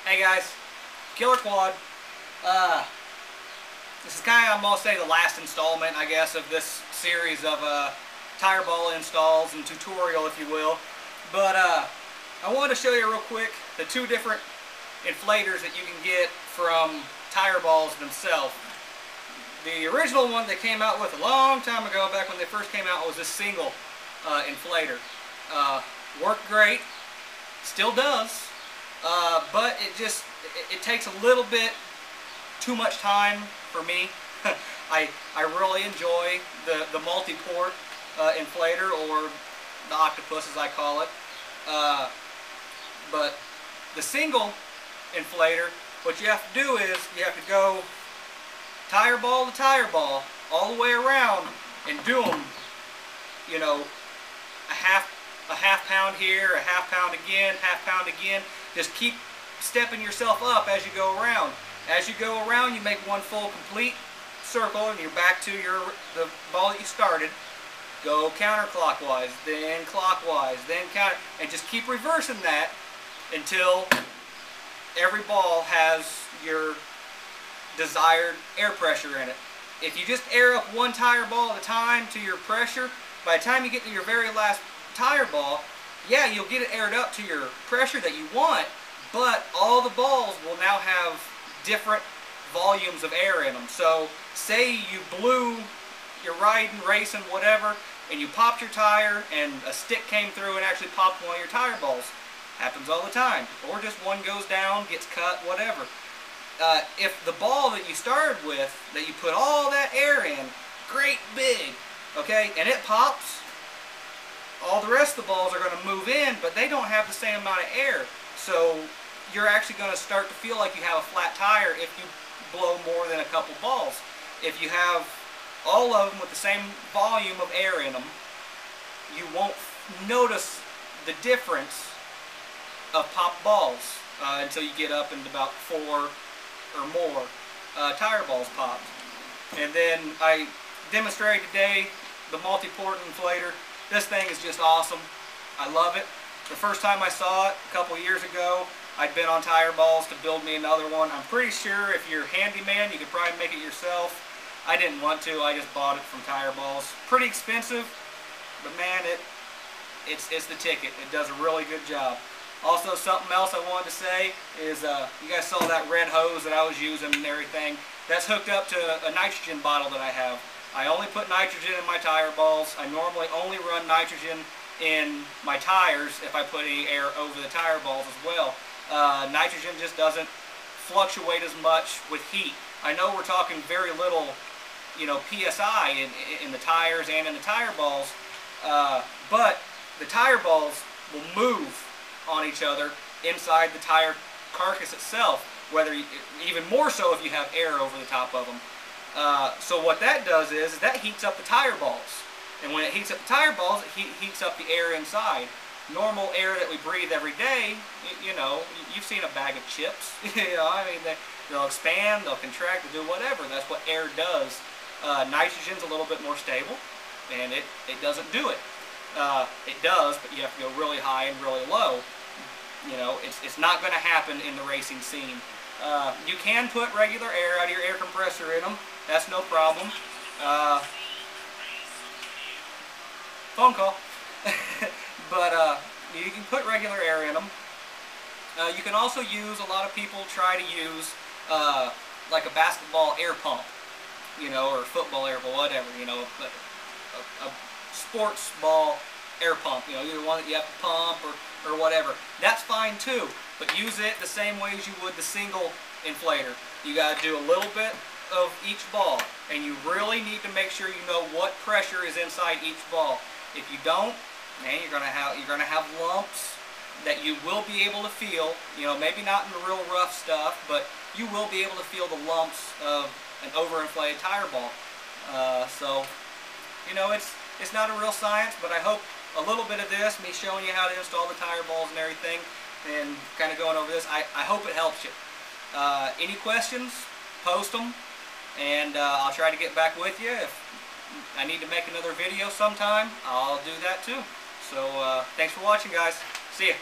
Hey guys, Killer Quad. This is kind of, I'm going to say, the last installment, I guess, of this series of tire ball installs and tutorial, if you will. But I wanted to show you real quick the two different inflators that you can get from tire balls themselves. The original one they came out with a long time ago, back when they first came out, was this single inflator. Worked great, still does, but it takes a little bit too much time for me. I really enjoy the multi-port inflator, or the octopus as I call it. But the single inflator, what you have to do is you have to go tire ball to tire ball all the way around and do them, you know, a half pound here, a half pound again. Just keep stepping yourself up as you go around. As you go around, you make one full complete circle and you're back to the ball that you started. Go counterclockwise, then clockwise, then counter, and just keep reversing that until every ball has your desired air pressure in it. If you just air up one tire ball at a time to your pressure, by the time you get to your very last tire ball, yeah, you'll get it aired up to your pressure that you want, but all the balls will now have different volumes of air in them. So say you blew, you're riding, racing, whatever, and you popped your tire and a stick came through and actually popped one of your tire balls. Happens all the time. Or just one goes down, gets cut, whatever. If the ball that you started with, that you put all that air in, great big, okay, and it pops, all the rest of the balls are going to move in, but they don't have the same amount of air. So you're actually going to start to feel like you have a flat tire if you blow more than a couple balls. If you have all of them with the same volume of air in them, you won't notice the difference of popped balls until you get up into about 4 or more tire balls popped. And then I demonstrated today the multi-port inflator. This thing is just awesome. I love it. The first time I saw it a couple years ago, I'd been on tire balls to build me another one. I'm pretty sure if you're a handyman, you could probably make it yourself. I didn't want to. I just bought it from tire balls. Pretty expensive, but man, it's the ticket. It does a really good job. Also, something else I wanted to say is, you guys saw that red hose that I was using and everything. That's hooked up to a nitrogen bottle that I have. I only put nitrogen in my tire balls. I normally only run nitrogen in my tires if I put any air over the tire balls as well. Nitrogen just doesn't fluctuate as much with heat. I know we're talking very little, you know, PSI in the tires and in the tire balls, but the tire balls will move on each other inside the tire carcass itself, even more so if you have air over the top of them. So what that does is that heats up the tire balls, and when it heats up the tire balls, it heats up the air inside. Normal air that we breathe every day, you know, you've seen a bag of chips. You know, I mean, they'll expand, they'll contract, they'll do whatever. That's what air does. Nitrogen's a little bit more stable, and it doesn't do it. It does, but you have to go really high and really low. You know, it's not going to happen in the racing scene. You can put regular air out of your air compressor in them. That's no problem. Phone call. But you can put regular air in them. You can also use, a lot of people try to use like a basketball air pump, you know, or football air pump, whatever, you know, a sports ball air pump, you know, either one that you have to pump or whatever. That's fine too, but use it the same way as you would the single inflator. You got to do a little bit of each ball, and you really need to make sure you know what pressure is inside each ball. If you don't, man, you're gonna have lumps that you will be able to feel. You know, maybe not in the real rough stuff, but you will be able to feel the lumps of an overinflated tire ball. So, you know, it's not a real science, but I hope a little bit of this, me showing you how to install the tire balls and everything, and kind of going over this, I hope it helps you. Any questions, post them, and I'll try to get back with you. If I need to make another video sometime, I'll do that too. So thanks for watching, guys. See ya.